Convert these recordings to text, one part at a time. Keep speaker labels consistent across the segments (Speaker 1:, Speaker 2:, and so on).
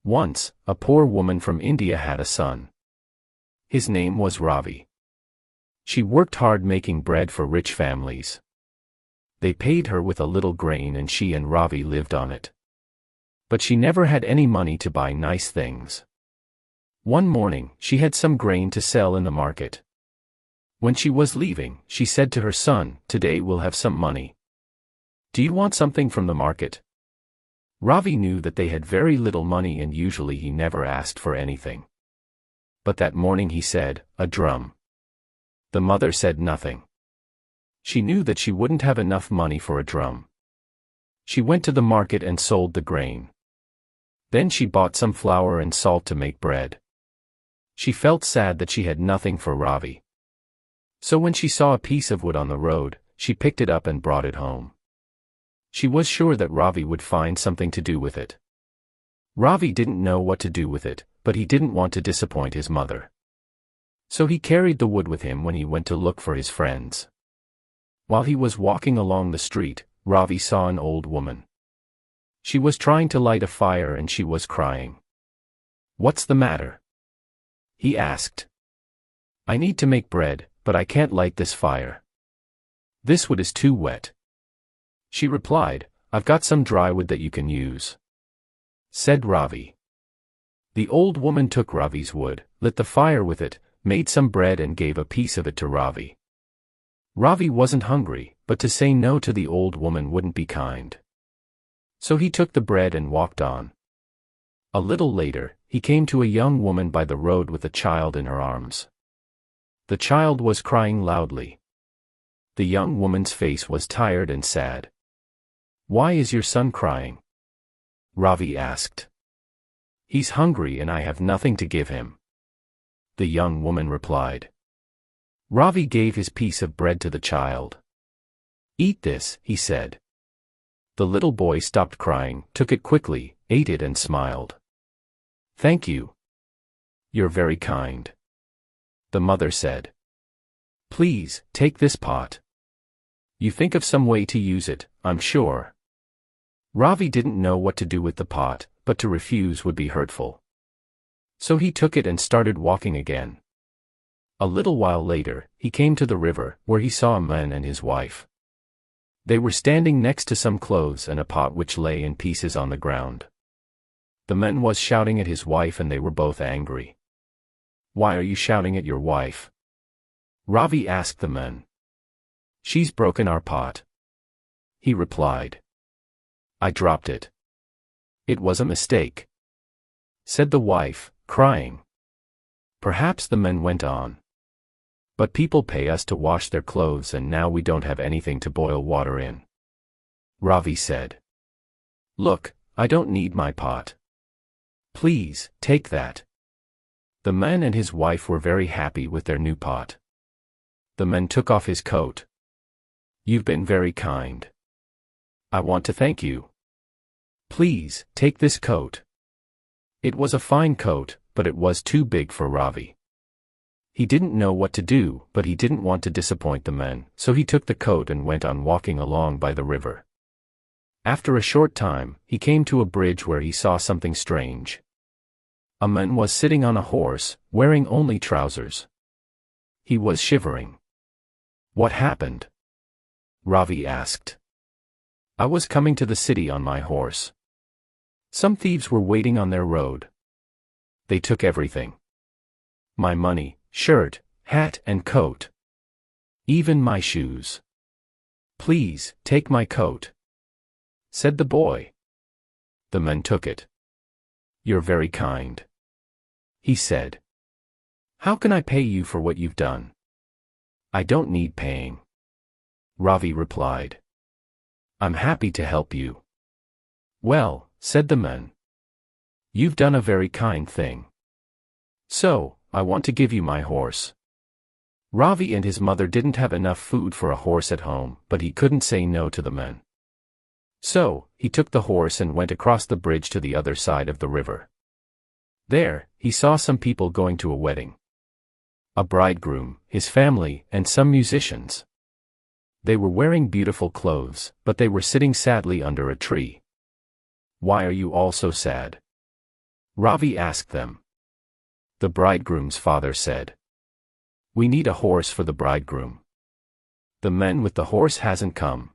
Speaker 1: Once, a poor woman from India had a son. His name was Ravi. She worked hard making bread for rich families. They paid her with a little grain and she and Ravi lived on it. But she never had any money to buy nice things. One morning, she had some grain to sell in the market. When she was leaving, she said to her son, "Today we'll have some money. Do you want something from the market?" Ravi knew that they had very little money and usually he never asked for anything. But that morning he said, "A drum." The mother said nothing. She knew that she wouldn't have enough money for a drum. She went to the market and sold the grain. Then she bought some flour and salt to make bread. She felt sad that she had nothing for Ravi. So when she saw a piece of wood on the road, she picked it up and brought it home. She was sure that Ravi would find something to do with it. Ravi didn't know what to do with it, but he didn't want to disappoint his mother. So he carried the wood with him when he went to look for his friends. While he was walking along the street, Ravi saw an old woman. She was trying to light a fire and she was crying. "What's the matter?" he asked. "I need to make bread, but I can't light this fire. This wood is too wet." She replied, "I've got some dry wood that you can use," said Ravi. The old woman took Ravi's wood, lit the fire with it, made some bread and gave a piece of it to Ravi. Ravi wasn't hungry, but to say no to the old woman wouldn't be kind. So he took the bread and walked on. A little later, he came to a young woman by the road with a child in her arms. The child was crying loudly. The young woman's face was tired and sad. "Why is your son crying?" Ravi asked. "He's hungry and I have nothing to give him," the young woman replied. Ravi gave his piece of bread to the child. "Eat this," he said. The little boy stopped crying, took it quickly, ate it and smiled. "Thank you. You're very kind," the mother said. "Please, take this pot. You think of some way to use it, I'm sure." Ravi didn't know what to do with the pot, but to refuse would be hurtful. So he took it and started walking again. A little while later, he came to the river, where he saw a man and his wife. They were standing next to some clothes and a pot which lay in pieces on the ground. The man was shouting at his wife and they were both angry. "Why are you shouting at your wife?" Ravi asked the man. "She's broken our pot," he replied. "I dropped it. It was a mistake," said the wife, crying. Perhaps the man went on. "But people pay us to wash their clothes and now we don't have anything to boil water in." Ravi said, "Look, I don't need my pot. Please, take that." The man and his wife were very happy with their new pot. The man took off his coat. "You've been very kind. I want to thank you. Please, take this coat." It was a fine coat, but it was too big for Ravi. He didn't know what to do, but he didn't want to disappoint the man, so he took the coat and went on walking along by the river. After a short time, he came to a bridge where he saw something strange. A man was sitting on a horse, wearing only trousers. He was shivering. "What happened?" Ravi asked. "I was coming to the city on my horse. Some thieves were waiting on their road. They took everything. My money, shirt, hat and coat. Even my shoes. Please, take my coat," said the boy. The man took it. "You're very kind," he said. "How can I pay you for what you've done?" "I don't need paying," Ravi replied. "I'm happy to help you." "Well," said the man, "you've done a very kind thing. So, I want to give you my horse." Ravi and his mother didn't have enough food for a horse at home, but he couldn't say no to the man. So, he took the horse and went across the bridge to the other side of the river. There, he saw some people going to a wedding. A bridegroom, his family, and some musicians. They were wearing beautiful clothes, but they were sitting sadly under a tree. "Why are you all so sad?" Ravi asked them. The bridegroom's father said, "We need a horse for the bridegroom. The man with the horse hasn't come.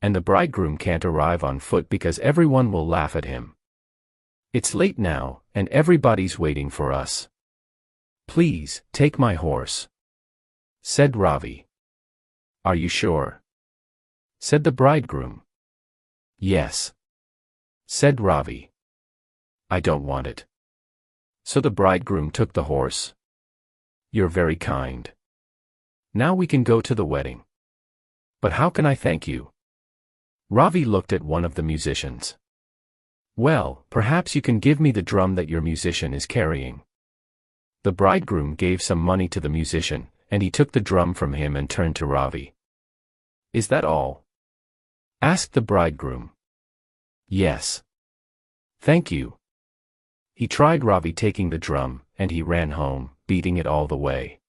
Speaker 1: And the bridegroom can't arrive on foot because everyone will laugh at him. It's late now, and everybody's waiting for us. Please, take my horse," said Ravi. "Are you sure?" said the bridegroom. "Yes," said Ravi. "I don't want it." So the bridegroom took the horse. "You're very kind. Now we can go to the wedding. But how can I thank you?" Ravi looked at one of the musicians. "Well, perhaps you can give me the drum that your musician is carrying." The bridegroom gave some money to the musician, and he took the drum from him and turned to Ravi. "Is that all?" asked the bridegroom. "Yes." "Thank you." He tried Ravi taking the drum, and he ran home, beating it all the way.